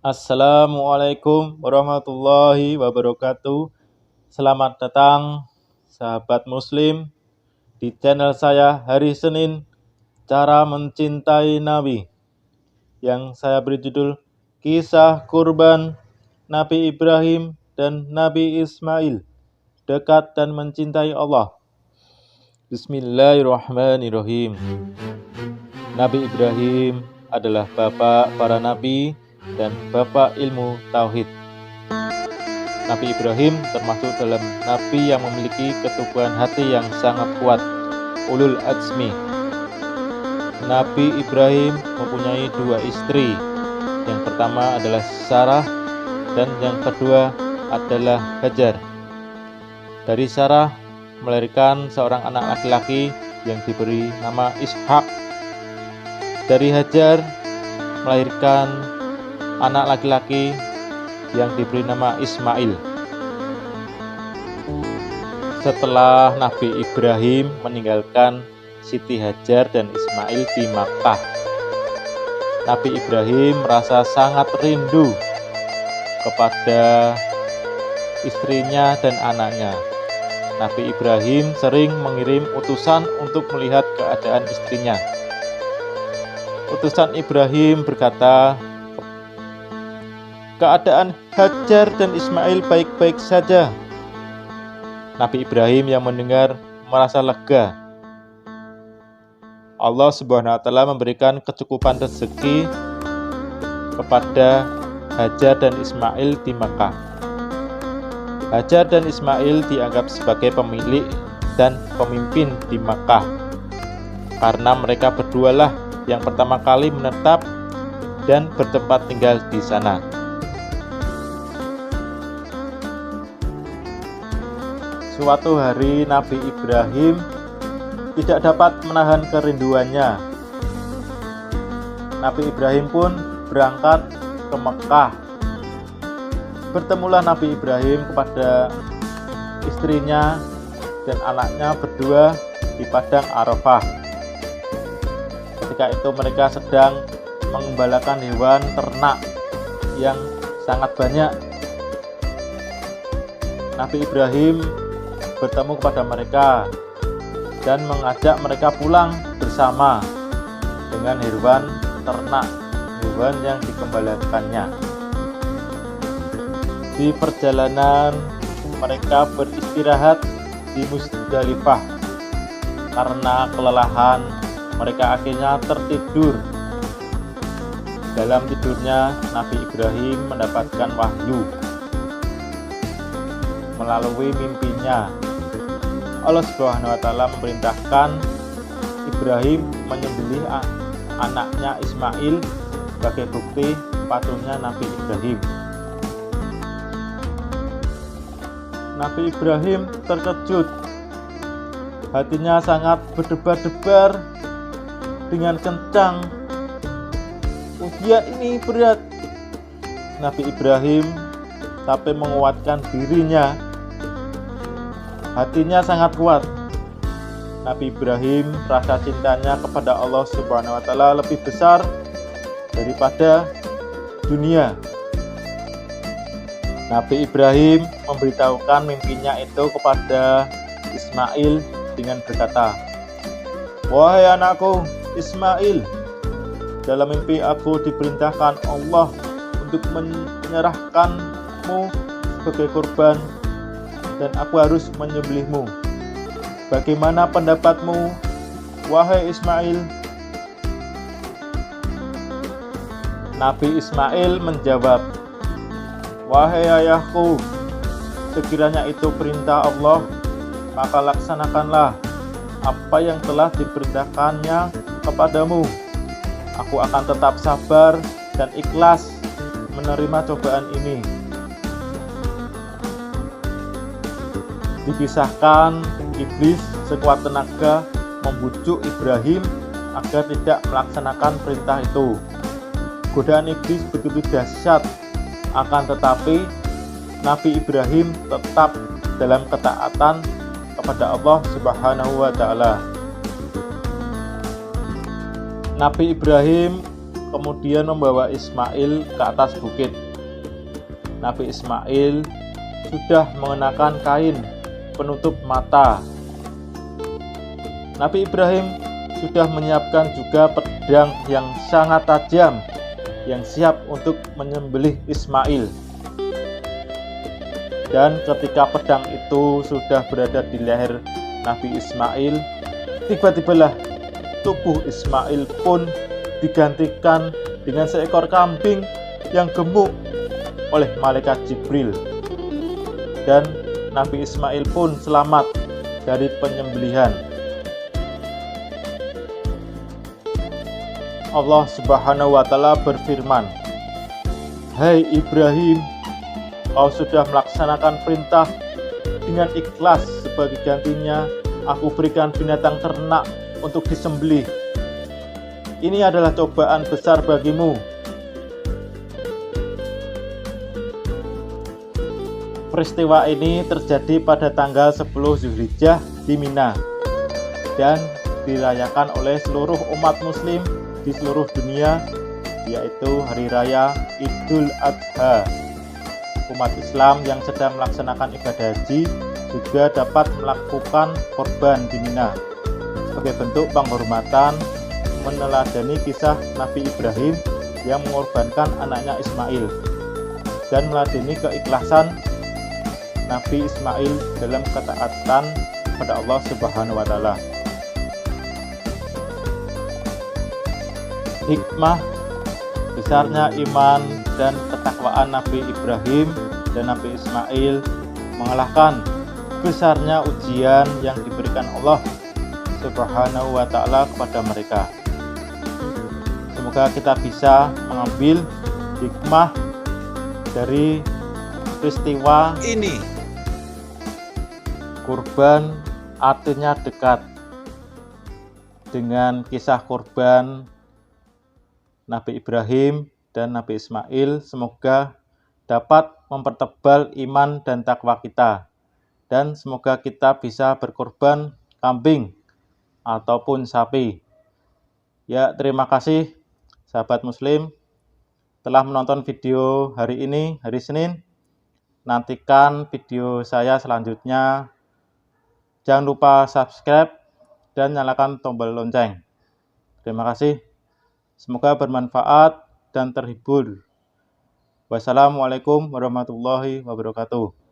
Assalamualaikum warahmatullahi wabarakatuh. Selamat datang sahabat muslim di channel saya hari Senin, Cara Mencintai Nabi, yang saya beri judul Kisah Kurban Nabi Ibrahim dan Nabi Ismail, dekat dan mencintai Allah. Bismillahirrahmanirrahim. Nabi Ibrahim adalah bapak para nabi dan bapak ilmu tauhid. Nabi Ibrahim termasuk dalam nabi yang memiliki keteguhan hati yang sangat kuat, ulul azmi. Nabi Ibrahim mempunyai dua istri. Yang pertama adalah Sarah dan yang kedua adalah Hajar. Dari Sarah melahirkan seorang anak laki-laki yang diberi nama Ishak. Dari Hajar melahirkan anak laki-laki yang diberi nama Ismail. Setelah Nabi Ibrahim meninggalkan Siti Hajar dan Ismail di Makkah, Nabi Ibrahim merasa sangat rindu kepada istrinya dan anaknya. Nabi Ibrahim sering mengirim utusan untuk melihat keadaan istrinya. Utusan Ibrahim berkata, "Keadaan Hajar dan Ismail baik-baik saja." Nabi Ibrahim yang mendengar merasa lega. Allah Subhanahu wa Ta'ala memberikan kecukupan rezeki kepada Hajar dan Ismail di Makkah. Hajar dan Ismail dianggap sebagai pemilik dan pemimpin di Makkah karena mereka berdualah yang pertama kali menetap dan bertempat tinggal di sana. Suatu hari Nabi Ibrahim tidak dapat menahan kerinduannya. Nabi Ibrahim pun berangkat ke Mekah. Bertemulah Nabi Ibrahim kepada istrinya dan anaknya berdua di padang Arafah. Ketika itu mereka sedang mengembalakan hewan ternak yang sangat banyak. Nabi Ibrahim bertemu kepada mereka dan mengajak mereka pulang bersama dengan hewan ternak, hewan yang dikembalakannya. Di perjalanan mereka beristirahat di Musdalifah. Karena kelelahan, mereka akhirnya tertidur. Dalam tidurnya, Nabi Ibrahim mendapatkan wahyu melalui mimpinya. Allah Subhanahu wa Ta'ala memerintahkan Ibrahim menyembelih anaknya Ismail sebagai bukti patungnya Nabi Ibrahim. Nabi Ibrahim terkejut. Hatinya sangat berdebar-debar dengan kencang. Ujian ini berat. Nabi Ibrahim tapi menguatkan dirinya. Hatinya sangat kuat. Nabi Ibrahim rasa cintanya kepada Allah Subhanahu wa Ta'ala lebih besar daripada dunia. Nabi Ibrahim memberitahukan mimpinya itu kepada Ismail dengan berkata, "Wahai anakku Ismail, dalam mimpi aku diperintahkan Allah untuk menyerahkanmu sebagai korban dan aku harus menyembelihmu. Bagaimana pendapatmu, wahai Ismail?" Nabi Ismail menjawab, "Wahai ayahku, sekiranya itu perintah Allah, maka laksanakanlah apa yang telah diperintahkannya kepadamu. Aku akan tetap sabar dan ikhlas menerima cobaan ini." Dikisahkan iblis sekuat tenaga membujuk Ibrahim agar tidak melaksanakan perintah itu. Godaan iblis begitu dahsyat, akan tetapi Nabi Ibrahim tetap dalam ketaatan kepada Allah Subhanahu wa Ta'ala. Nabi Ibrahim kemudian membawa Ismail ke atas bukit. Nabi Ismail sudah mengenakan kain penutup mata. Nabi Ibrahim sudah menyiapkan juga pedang yang sangat tajam yang siap untuk menyembelih Ismail. Dan ketika pedang itu sudah berada di leher Nabi Ismail, tiba-tibalah tubuh Ismail pun digantikan dengan seekor kambing yang gemuk oleh malaikat Jibril. Dan Nabi Ismail pun selamat dari penyembelihan. Allah Subhanahu wa Ta'ala berfirman, "Hai Ibrahim, kau sudah melaksanakan perintah dengan ikhlas, sebagai gantinya aku berikan binatang ternak untuk disembelih. Ini adalah cobaan besar bagimu." Peristiwa ini terjadi pada tanggal 10 Zulhijjah di Mina dan dirayakan oleh seluruh umat muslim di seluruh dunia, yaitu Hari Raya Idul Adha. Umat Islam yang sedang melaksanakan ibadah haji juga dapat melakukan korban di Mina sebagai bentuk penghormatan, meneladani kisah Nabi Ibrahim yang mengorbankan anaknya Ismail dan meladeni keikhlasan Nabi Ismail dalam ketaatan pada Allah Subhanahu wa Ta'ala. Hikmah besarnya iman dan ketakwaan Nabi Ibrahim dan Nabi Ismail mengalahkan besarnya ujian yang diberikan Allah Subhanahu wa Ta'ala kepada mereka. Semoga kita bisa mengambil hikmah dari peristiwa ini. Kurban artinya dekat. Dengan kisah kurban Nabi Ibrahim dan Nabi Ismail, semoga dapat mempertebal iman dan takwa kita, dan semoga kita bisa berkorban kambing ataupun sapi. Ya, terima kasih sahabat muslim telah menonton video hari ini, hari Senin. Nantikan video saya selanjutnya. Jangan lupa subscribe dan nyalakan tombol lonceng. Terima kasih. Semoga bermanfaat dan terhibur. Wassalamualaikum warahmatullahi wabarakatuh.